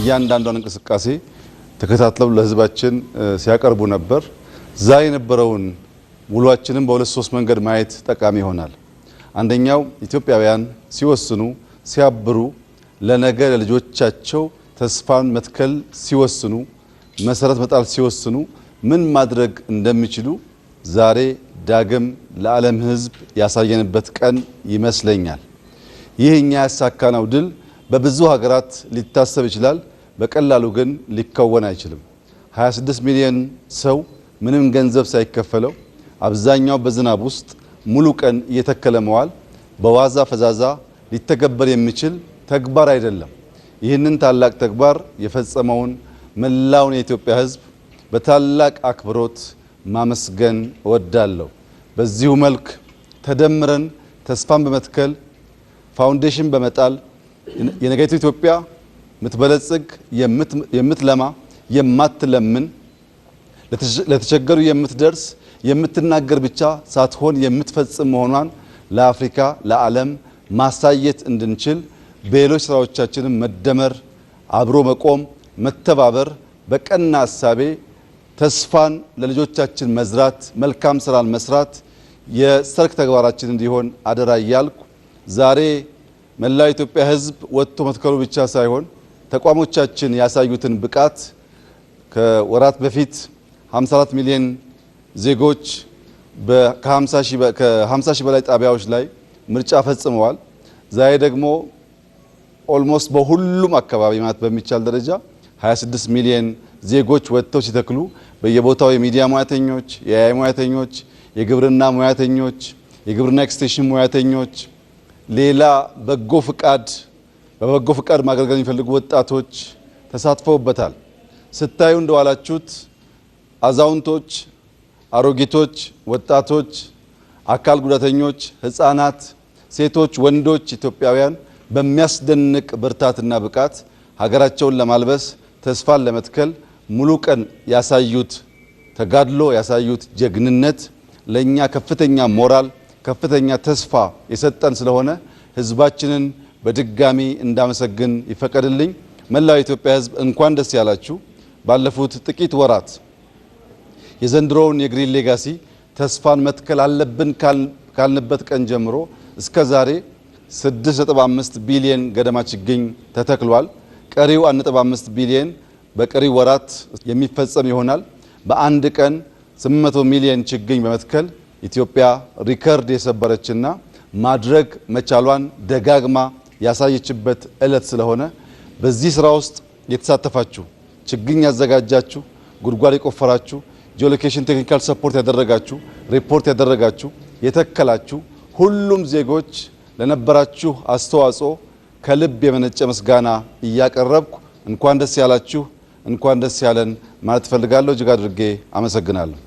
እያንዳንዷን እንቅስቃሴ ተከታትለው ለህዝባችን ሲያቀርቡ ነበር። ዛሬ የነበረውን ውሏችንን በሁለት ሶስት መንገድ ማየት ጠቃሚ ይሆናል። አንደኛው ኢትዮጵያውያን ሲወስኑ ሲያብሩ ለነገ ለልጆቻቸው ተስፋን መትከል ሲወስኑ መሰረት መጣል ሲወስኑ ምን ማድረግ እንደሚችሉ ዛሬ ዳግም ለዓለም ህዝብ ያሳየንበት ቀን ይመስለኛል። ይህኛ ያሳካነው ድል በብዙ ሀገራት ሊታሰብ ይችላል። በቀላሉ ግን ሊከወን አይችልም። 26 ሚሊዮን ሰው ምንም ገንዘብ ሳይከፈለው አብዛኛው በዝናብ ውስጥ ሙሉ ቀን እየተከለ መዋል በዋዛ ፈዛዛ ሊተገበር የሚችል ተግባር አይደለም። ይህንን ታላቅ ተግባር የፈጸመውን መላውን የኢትዮጵያ ህዝብ በታላቅ አክብሮት ማመስገን እወዳለሁ። በዚሁ መልክ ተደምረን ተስፋን በመትከል ፋውንዴሽን በመጣል የነገይቱ ኢትዮጵያ የምትበለጽግ የምትለማ የማትለምን ለተቸገሩ የምትደርስ የምትናገር ብቻ ሳትሆን የምትፈጽም መሆኗን ለአፍሪካ ለዓለም ማሳየት እንድንችል በሌሎች ስራዎቻችንም መደመር፣ አብሮ መቆም፣ መተባበር፣ በቀና ሐሳቤ ተስፋን ለልጆቻችን መዝራት፣ መልካም ስራን መስራት የሰርክ ተግባራችን እንዲሆን አደራ እያልኩ ዛሬ መላው ኢትዮጵያ ህዝብ ወጥቶ መትከሉ ብቻ ሳይሆን ተቋሞቻችን ያሳዩትን ብቃት ከወራት በፊት 54 ሚሊዮን ዜጎች ከ50 ሺህ በላይ ጣቢያዎች ላይ ምርጫ ፈጽመዋል። ዛሬ ደግሞ ኦልሞስት በሁሉም አካባቢ ማለት በሚቻል ደረጃ 26 ሚሊዮን ዜጎች ወጥተው ሲተክሉ በየቦታው የሚዲያ ሙያተኞች፣ የአይ ሙያተኞች፣ የግብርና ሙያተኞች፣ የግብርና ኤክስቴንሽን ሙያተኞች፣ ሌላ በበጎ ፍቃድ ማገልገል የሚፈልጉ ወጣቶች ተሳትፈውበታል። ስታዩ እንደዋላችሁት አዛውንቶች፣ አሮጊቶች፣ ወጣቶች፣ አካል ጉዳተኞች፣ ህፃናት፣ ሴቶች፣ ወንዶች ኢትዮጵያውያን በሚያስደንቅ ብርታትና ብቃት ሀገራቸውን ለማልበስ ተስፋን ለመትከል ሙሉ ቀን ያሳዩት ተጋድሎ ያሳዩት ጀግንነት ለኛ ከፍተኛ ሞራል ከፍተኛ ተስፋ የሰጠን ስለሆነ ህዝባችንን በድጋሚ እንዳመሰግን ይፈቀድልኝ። መላው የኢትዮጵያ ህዝብ እንኳን ደስ ያላችሁ። ባለፉት ጥቂት ወራት የዘንድሮውን የግሪን ሌጋሲ ተስፋን መትከል አለብን ካልንበት ቀን ጀምሮ እስከ ዛሬ 6.5 ቢሊዮን ገደማ ችግኝ ተተክሏል። ቀሪው 1.5 ቢሊዮን በቀሪው ወራት የሚፈጸም ይሆናል። በአንድ ቀን 800 ሚሊዮን ችግኝ በመትከል ኢትዮጵያ ሪከርድ የሰበረችና ማድረግ መቻሏን ደጋግማ ያሳየችበት ዕለት ስለሆነ በዚህ ስራ ውስጥ የተሳተፋችሁ ችግኝ ያዘጋጃችሁ፣ ጉድጓድ የቆፈራችሁ፣ ጂኦሎኬሽን ቴክኒካል ሰፖርት ያደረጋችሁ፣ ሪፖርት ያደረጋችሁ፣ የተከላችሁ ሁሉም ዜጎች ለነበራችሁ አስተዋጽኦ ከልብ የመነጨ ምስጋና እያቀረብኩ እንኳን ደስ ያላችሁ እንኳን ደስ ያለን ማለት ፈልጋለሁ። እጅግ አድርጌ አመሰግናለሁ።